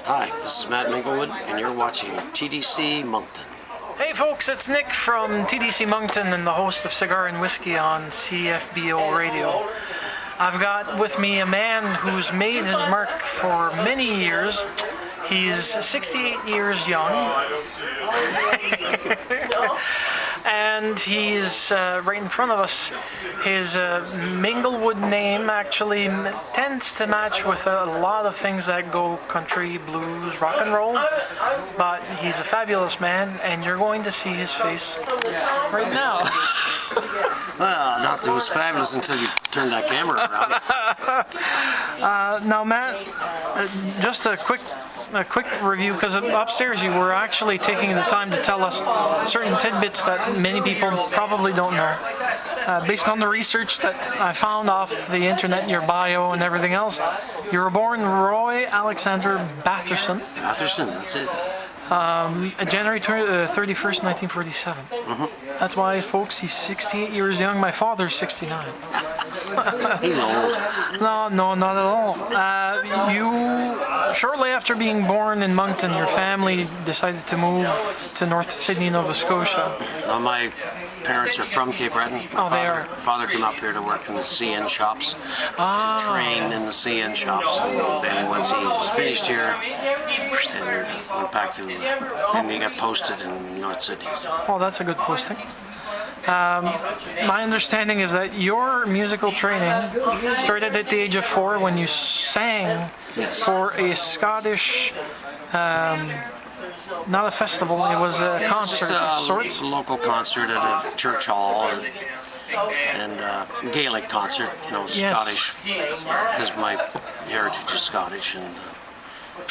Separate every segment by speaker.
Speaker 1: Hi, this is Matt Minglewood, and you're watching TDC Moncton.
Speaker 2: Hey folks, it's Nick from TDC Moncton and the host of Cigare&Whiskey on CFBO Radio. I've got with me a man who's made his mark for many years. He's 68 years young. And he's right in front of us. His Minglewood name actually tends to match with a lot of things that go country, blues, rock and roll. But he's a fabulous man, and you're going to see his face right now.
Speaker 1: Well, not that it was fabulous until you turned that camera around.
Speaker 2: Now, Matt, just a quick review, because upstairs you were actually taking the time to tell us certain tidbits that many people probably don't know. Based on the research that I found off the internet, your bio and everything else, you were born Roy Alexander Batherson.
Speaker 1: Batherson, that's it.
Speaker 2: January 31st, 1947.
Speaker 1: Mm-hmm.
Speaker 2: That's why, folks, he's 68 years young. My father's 69.
Speaker 1: He's old.
Speaker 2: No, not at all. Shortly after being born in Moncton, your family decided to move to North Sydney, Nova Scotia.
Speaker 1: My parents are from Cape Breton.
Speaker 2: They are.
Speaker 1: Father came up here to work in the CN shops, to train in the CN shops. And then once he was finished here, and went back to, and he got posted in North Sydney.
Speaker 2: Oh, that's a good posting. My understanding is that your musical training started at the age of 4 when you sang for a Scottish, not a festival, it was a concert of sorts.
Speaker 1: A local concert at a church hall, and Gaelic concert, Scottish, because my heritage is Scottish, and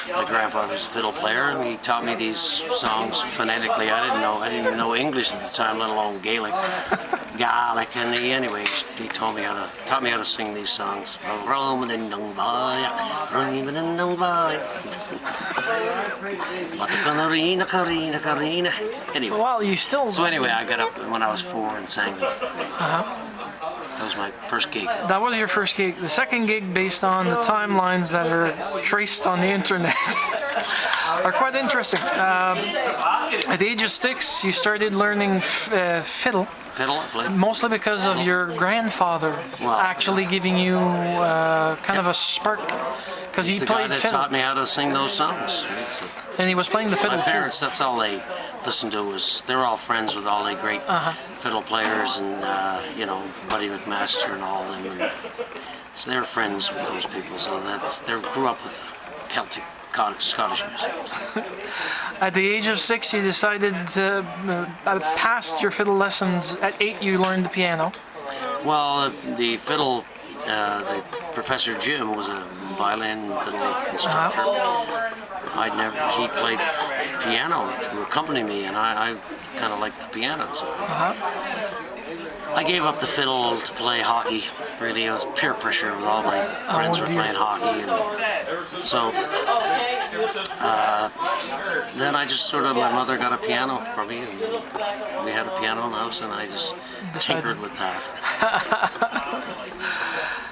Speaker 1: my grandfather was a fiddle player, and he taught me these songs phonetically. I didn't know English at the time, let alone Gaelic. And he taught me how to sing these songs. Anyway.
Speaker 2: Well, you still.
Speaker 1: So anyway, I got up when I was 4 and sang them. That was my first gig.
Speaker 2: That was your first gig. The second gig, based on the timelines that are traced on the internet, are quite interesting. At the age of 6, you started learning fiddle.
Speaker 1: Fiddle, I played.
Speaker 2: Mostly because of your grandfather actually giving you kind of a spark, because he played
Speaker 1: the guy that
Speaker 2: fiddle.
Speaker 1: taught me how to sing those songs.
Speaker 2: And he was playing the fiddle
Speaker 1: My parents,
Speaker 2: too.
Speaker 1: that's all they listened to they were all friends with all the great fiddle players and Buddy McMaster and all of them. And so they were friends with those people. So they grew up with Celtic, Scottish music.
Speaker 2: At the age of 6, you decided to past your fiddle lessons. At 8, you learned the piano.
Speaker 1: Well, the fiddle, the Professor Jim was a violin fiddle instructor. He played piano to accompany me, and I kind of liked the piano. So I gave up the fiddle to play hockey. Really, it was peer pressure with all my friends were playing hockey, and so then I just my mother got a piano for me, and we had a piano in the house, and I just tinkered with that.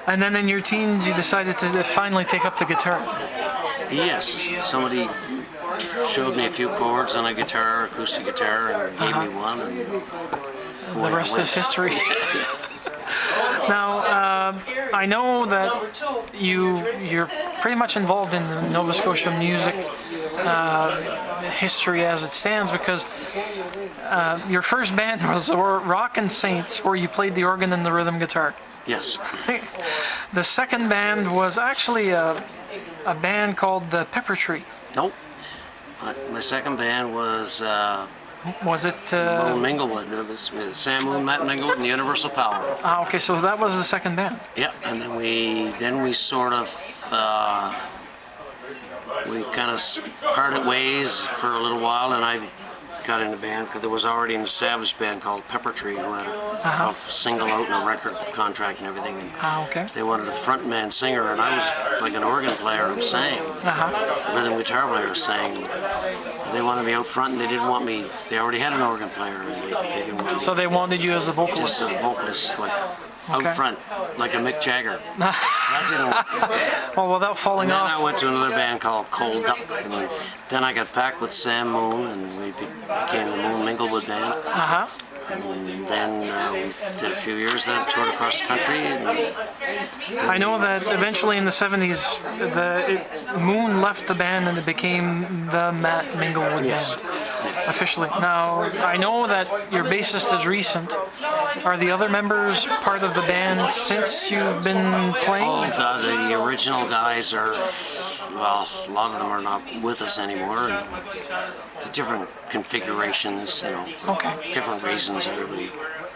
Speaker 2: And then in your teens, you decided to finally take up the guitar.
Speaker 1: Yes, somebody showed me a few chords on a guitar, acoustic guitar, and gave me one, and
Speaker 2: the rest is history. Now, I know that you're pretty much involved in the Nova Scotia music history as it stands, because your first band was Rockin' Saints, where you played the organ and the rhythm guitar.
Speaker 1: Yes.
Speaker 2: The second band was actually a band called the Pepper Tree.
Speaker 1: Nope. My second band was
Speaker 2: Was it?
Speaker 1: Matt Minglewood. It was Sam Moon, Matt Minglewood, and Universal Power.
Speaker 2: Okay, so that was the second band.
Speaker 1: Yeah, and then we sort of we kind of parted ways for a little while, and I got in a band because there was already an established band called Pepper Tree who had a single out and a record contract and everything. And
Speaker 2: okay.
Speaker 1: they wanted a frontman singer, and I was like an organ player who sang, rhythm guitar player who sang. They wanted me out front, and they didn't want me. They already had an organ player, and they didn't want me.
Speaker 2: So they wanted you as a vocalist.
Speaker 1: Just a vocalist, like out front, like a Mick Jagger. That didn't work.
Speaker 2: Well, without falling
Speaker 1: Then
Speaker 2: off.
Speaker 1: I went to another band called Cold Duck, and then I got back with Sam Moon, and we became the Moon Minglewood band.
Speaker 2: Uh-huh.
Speaker 1: And then we did a few years then, toured across the country. And
Speaker 2: I know that eventually in the 70s, Moon left the band and it became the Matt Minglewood
Speaker 1: Yes.
Speaker 2: band. Officially. Now, I know that your bassist is recent. Are the other members part of the band since you've been playing?
Speaker 1: Oh, the original guys are, well, a lot of them are not with us anymore. And the different configurations,
Speaker 2: Okay.
Speaker 1: different reasons. Everybody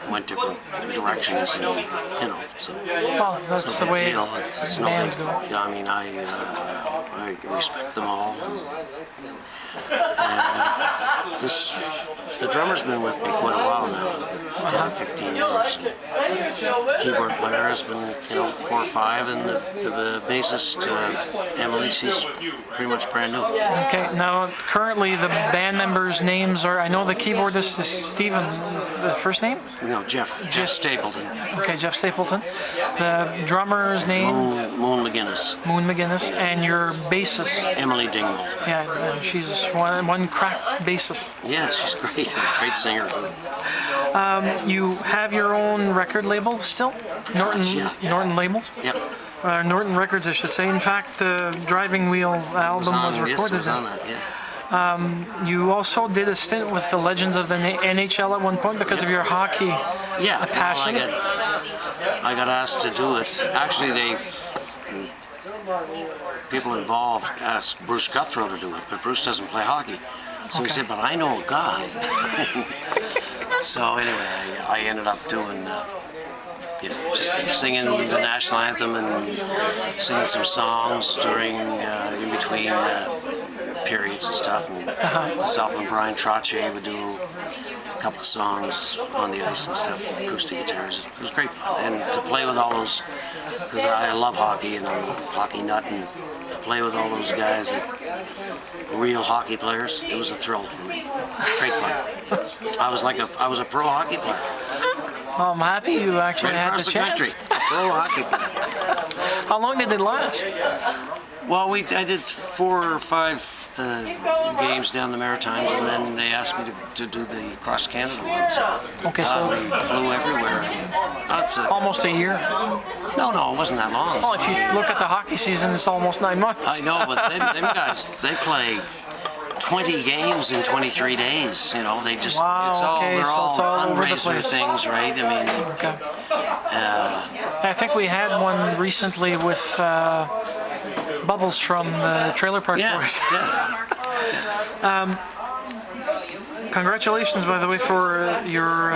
Speaker 1: went different directions, and so.
Speaker 2: Well, that's the way
Speaker 1: It's no
Speaker 2: bands
Speaker 1: big,
Speaker 2: go.
Speaker 1: yeah, I mean, I respect them all. The drummer's been with me quite a while now, 10 or 15 years. The keyboard player has been, 4 or 5, and the bassist, Emily, she's pretty much brand new.
Speaker 2: Okay, now currently the band members' names are, I know the keyboardist is Steven, the first name?
Speaker 1: No, Jeff Stapleton.
Speaker 2: Okay, Jeff Stapleton. The drummer's name?
Speaker 1: Moon McGuinness.
Speaker 2: Moon McGuinness. And your bassist?
Speaker 1: Emily Dingwall.
Speaker 2: Yeah, and she's one crack bassist.
Speaker 1: Yeah, she's great. Great singer.
Speaker 2: You have your own record label still? Norton Labels?
Speaker 1: Yep.
Speaker 2: Norton Records, I should say. In fact, the Driving Wheel album was recorded.
Speaker 1: Yes, it was on that, yeah.
Speaker 2: You also did a stint with the Legends of the NHL at one point because of your hockey passion.
Speaker 1: I got asked to do it. Actually, people involved asked Bruce Guthrow to do it, but Bruce doesn't play hockey. So he said, but I know a guy. So anyway, I ended up doing, just singing the national anthem and singing some songs during, in between periods and stuff. And myself and Brian Trottier would do a couple of songs on the ice and stuff, acoustic guitars. It was great fun. And to play with all those, because I love hockey and I'm a hockey nut, and to play with all those guys real hockey players, it was a thrill for me. Great fun. I was a pro hockey player.
Speaker 2: Well, I'm happy you actually
Speaker 1: Right
Speaker 2: had
Speaker 1: across
Speaker 2: the
Speaker 1: the
Speaker 2: chance.
Speaker 1: country. Pro hockey player.
Speaker 2: How long did it last?
Speaker 1: Well, I did 4 or 5 games down the Maritimes, and then they asked me to do the cross Canada one. So
Speaker 2: Okay, so
Speaker 1: we flew everywhere.
Speaker 2: almost a year.
Speaker 1: No, it wasn't that long.
Speaker 2: Well, if you look at the hockey season, it's almost 9 months.
Speaker 1: I know, but them guys, they play 20 games in 23 days. They just
Speaker 2: Wow, okay,
Speaker 1: they're
Speaker 2: so
Speaker 1: all
Speaker 2: it's all over the
Speaker 1: fundraiser
Speaker 2: place.
Speaker 1: things, right? I mean,
Speaker 2: Okay. I think we had one recently with Bubbles from the Trailer Park Boys.
Speaker 1: yeah.
Speaker 2: Congratulations, by the way, for your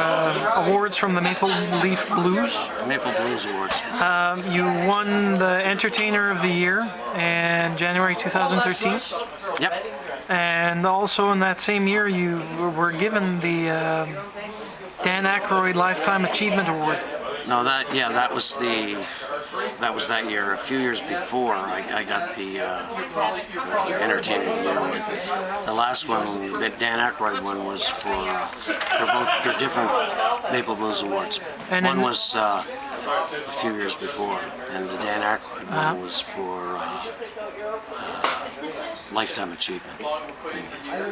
Speaker 2: awards from the Maple Leaf Blues.
Speaker 1: Maple Blues Awards. Yes.
Speaker 2: You won the Entertainer of the Year in January 2013.
Speaker 1: Yep.
Speaker 2: And also in that same year, you were given the Dan Aykroyd Lifetime Achievement Award.
Speaker 1: No, that was that year. A few years before, I got the Entertainment of the Year award. The last one, the Dan Aykroyd one, was for they're different Maple Blues Awards.
Speaker 2: And
Speaker 1: one
Speaker 2: then-
Speaker 1: was a few years before, and the Dan Aykroyd one was for Lifetime Achievement.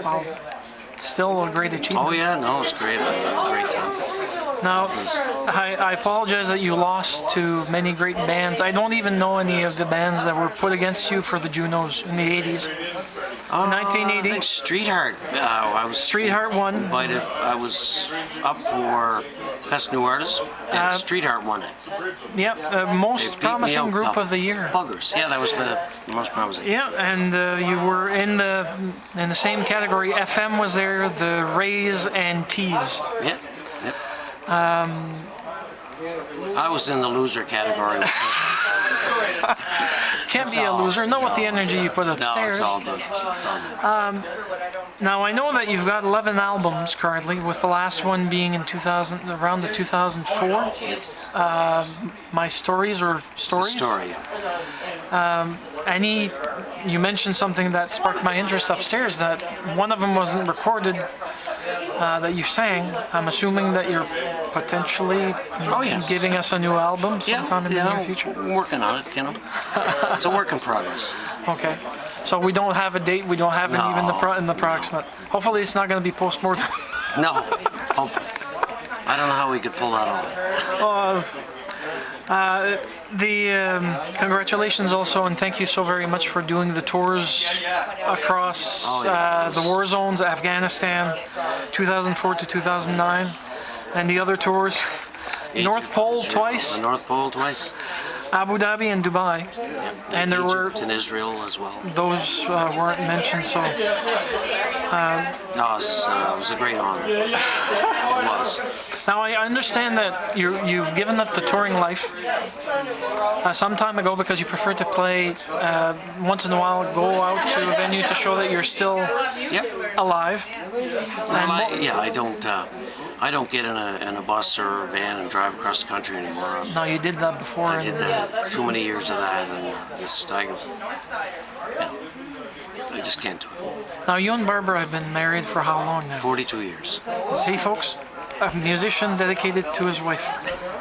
Speaker 2: Wow. Still a great achievement.
Speaker 1: Oh yeah, no, it's great. It was a great time.
Speaker 2: Now, I apologize that you lost to many great bands. I don't even know any of the bands that were put against you for the Junos in the 80s.
Speaker 1: I
Speaker 2: 1980,
Speaker 1: think Street Heart. I was
Speaker 2: Street Heart won.
Speaker 1: invited. I was up for Best New Artist, and Street Heart won it.
Speaker 2: Yep,
Speaker 1: They
Speaker 2: most
Speaker 1: beat me
Speaker 2: promising
Speaker 1: out,
Speaker 2: group
Speaker 1: though.
Speaker 2: of the year.
Speaker 1: Buggers. Yeah, that was the most promising.
Speaker 2: Yeah, and you were in the same category. FM was there, the Rays and Tees.
Speaker 1: Yep. I was in the loser category.
Speaker 2: Can't be a loser. Not with the energy you put
Speaker 1: No,
Speaker 2: upstairs.
Speaker 1: it's all good.
Speaker 2: Now I know that you've got 11 albums currently, with the last one being in 2000, around the 2004. My Stories or Stories.
Speaker 1: Story.
Speaker 2: You mentioned something that sparked my interest upstairs. That one of them wasn't recorded that you sang. I'm assuming that you're potentially
Speaker 1: Yes.
Speaker 2: giving us a new album sometime in the near future.
Speaker 1: I'm working on it, It's a work in progress.
Speaker 2: Okay. So we don't have a date. We don't have even an approximate. Hopefully, it's not going to be post-mortem.
Speaker 1: No, hopefully. I don't know how we could pull that off.
Speaker 2: Congratulations also, and thank you so very much for doing the tours across the war zones, Afghanistan, 2004 to 2009, and the other tours, North Pole twice,
Speaker 1: The North Pole twice.
Speaker 2: Abu Dhabi and Dubai, and there were
Speaker 1: Egypt and Israel as well.
Speaker 2: those weren't mentioned. So
Speaker 1: No, it was a great honor. It was.
Speaker 2: now I understand that you've given up the touring life some time ago because you prefer to play once in a while, go out to a venue to show that you're still alive.
Speaker 1: I don't get in a bus or a van and drive across the country anymore.
Speaker 2: No, you did that before.
Speaker 1: I did that. Too many years of that, and I just can't do it.
Speaker 2: Now, you and Barbara have been married for how long now?
Speaker 1: 42 years.
Speaker 2: See, folks, a musician dedicated to his wife,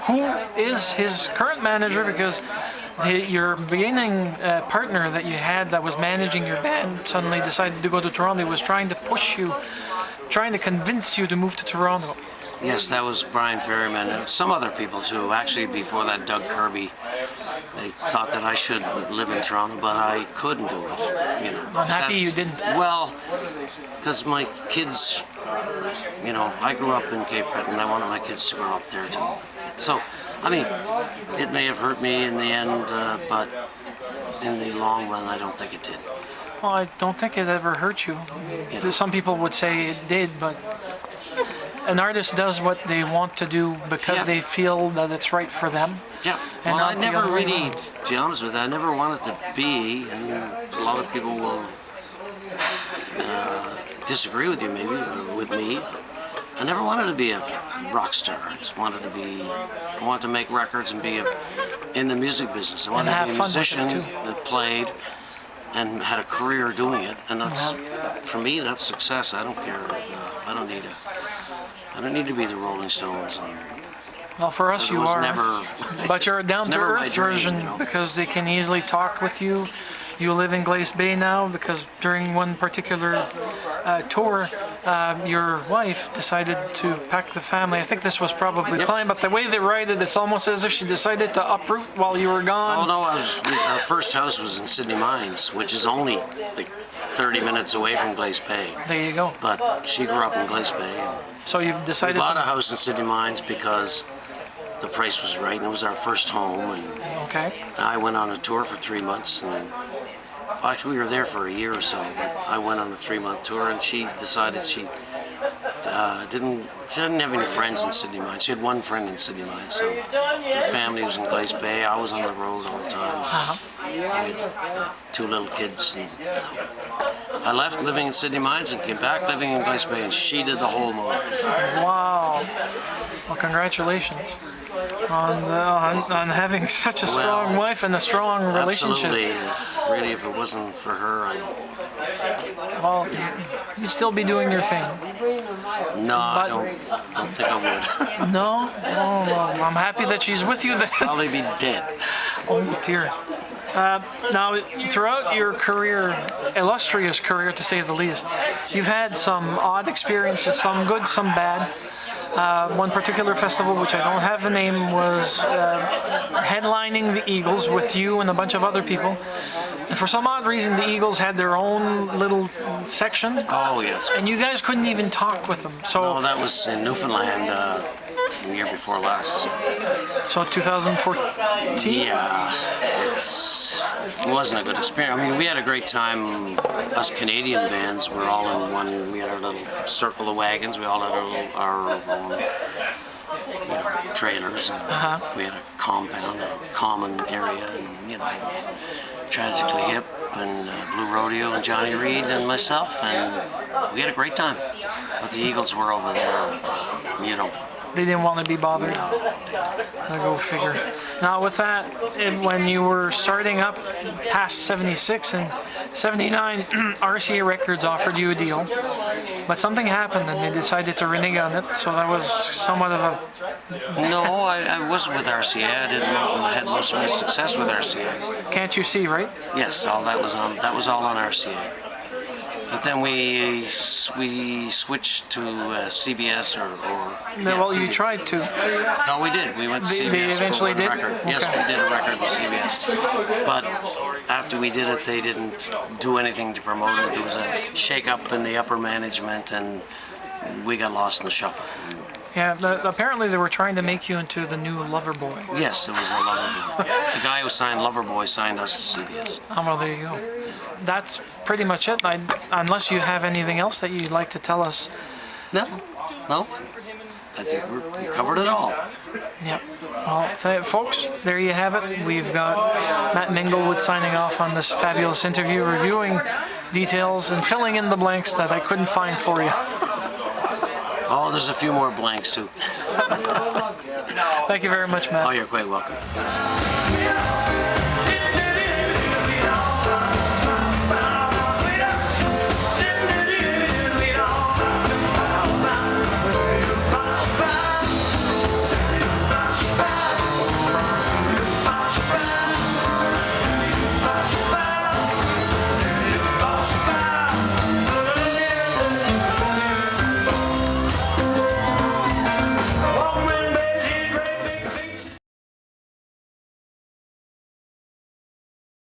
Speaker 2: who is his current manager, because your beginning partner that you had that was managing your band suddenly decided to go to Toronto. He was trying to push you, trying to convince you to move to Toronto.
Speaker 1: Yes, that was Brian Ferryman and some other people too. Actually, before that, Doug Kirby. They thought that I should live in Toronto, but I couldn't do it.
Speaker 2: I'm happy you didn't.
Speaker 1: Well, because my kids, I grew up in Cape Breton, and I wanted my kids to grow up there too. So, it may have hurt me in the end, but in the long run, I don't think it did.
Speaker 2: Well, I don't think it ever hurt you. Some people would say it did, but an artist does what they want to do because they feel that it's right for them.
Speaker 1: Yeah.
Speaker 2: And
Speaker 1: well, I
Speaker 2: not the
Speaker 1: never
Speaker 2: other way
Speaker 1: really,
Speaker 2: around.
Speaker 1: to be honest with you, I never wanted to be, and a lot of people will disagree with you maybe, or with me. I never wanted to be a rock star. I just wanted to make records and be in the music business. I wanted to be a musician that played and had a career doing it, and that's for me. That's success. I don't care. I don't need to be the Rolling Stones.
Speaker 2: Well, for us, you are. But you're a down-to-earth version because they can easily talk with you. You live in Glace Bay now because during one particular tour, your wife decided to pack the family. I think this was probably planned, but the way they write it, it's almost as if she decided to uproot while you were gone.
Speaker 1: Oh no, our first house was in Sydney Mines, which is only like 30 minutes away from Glace Bay.
Speaker 2: There you go.
Speaker 1: But she grew up in Glace Bay.
Speaker 2: So you've decided
Speaker 1: we bought a house in Sydney Mines because the price was right, and it was our first home. And I went on a tour for 3 months, and actually we were there for a year or so. But I went on a 3-month tour, and she decided she didn't have any friends in Sydney Mines. She had one friend in Sydney Mines, so the family was in Glace Bay. I was on the road all the time. We had 2 little kids, and so I left living in Sydney Mines and came back living in Glace Bay, and she did the whole move.
Speaker 2: Wow! Well, congratulations on having such a strong wife and a strong relationship.
Speaker 1: Absolutely. Really, if it wasn't for her,
Speaker 2: you'd still be doing your thing.
Speaker 1: No, I don't think I would.
Speaker 2: No? Oh, well, I'm happy that she's with you then.
Speaker 1: Probably be dead.
Speaker 2: Oh dear. Now, throughout your career, illustrious career to say the least, you've had some odd experiences, some good, some bad. One particular festival, which I don't have the name, was headlining the Eagles with you and a bunch of other people. And for some odd reason, the Eagles had their own little section.
Speaker 1: Oh, yes.
Speaker 2: And you guys couldn't even talk with them. So
Speaker 1: that was in Newfoundland the year before last.
Speaker 2: So 2014?
Speaker 1: Yeah. It wasn't a good experience. We had a great time. Us Canadian bands were all in one. We had our little circle of wagons. We all had our own trailers. We had a compound, a common area, and Tragically Hip and Blue Rodeo and Johnny Reed and myself, and we had a great time. But the Eagles were over there,
Speaker 2: They didn't want to be bothered. Go figure. Now with that, when you were starting up past 76 and 79, RCA Records offered you a deal, but something happened and they decided to renege on it. So that was somewhat of a...
Speaker 1: No, I was with RCA. I had most of my success with RCA.
Speaker 2: Can't you see, right?
Speaker 1: Yes, all that was on. That was all on RCA. But then we switched to CBS or
Speaker 2: Well, you
Speaker 1: CBS.
Speaker 2: tried to.
Speaker 1: No, we did. We went to CBS.
Speaker 2: They eventually
Speaker 1: for one
Speaker 2: did?
Speaker 1: record. Yes,
Speaker 2: Okay.
Speaker 1: we did a record with CBS. But after we did it, they didn't do anything to promote it. There was a shake-up in the upper management, and we got lost in the shuffle.
Speaker 2: Yeah, apparently they were trying to make you into the new Loverboy.
Speaker 1: Yes, it was a Loverboy. The guy who signed Loverboy signed us to CBS.
Speaker 2: Oh, well, there you go. That's pretty much it. Unless you have anything else that you'd like to tell us.
Speaker 1: No. I think we covered it all.
Speaker 2: Yep. Well, folks, there you have it. We've got Matt Minglewood signing off on this fabulous interview, reviewing details and filling in the blanks that I couldn't find for you.
Speaker 1: Oh, there's a few more blanks too.
Speaker 2: Thank you very much, Matt.
Speaker 1: Oh, you're quite welcome.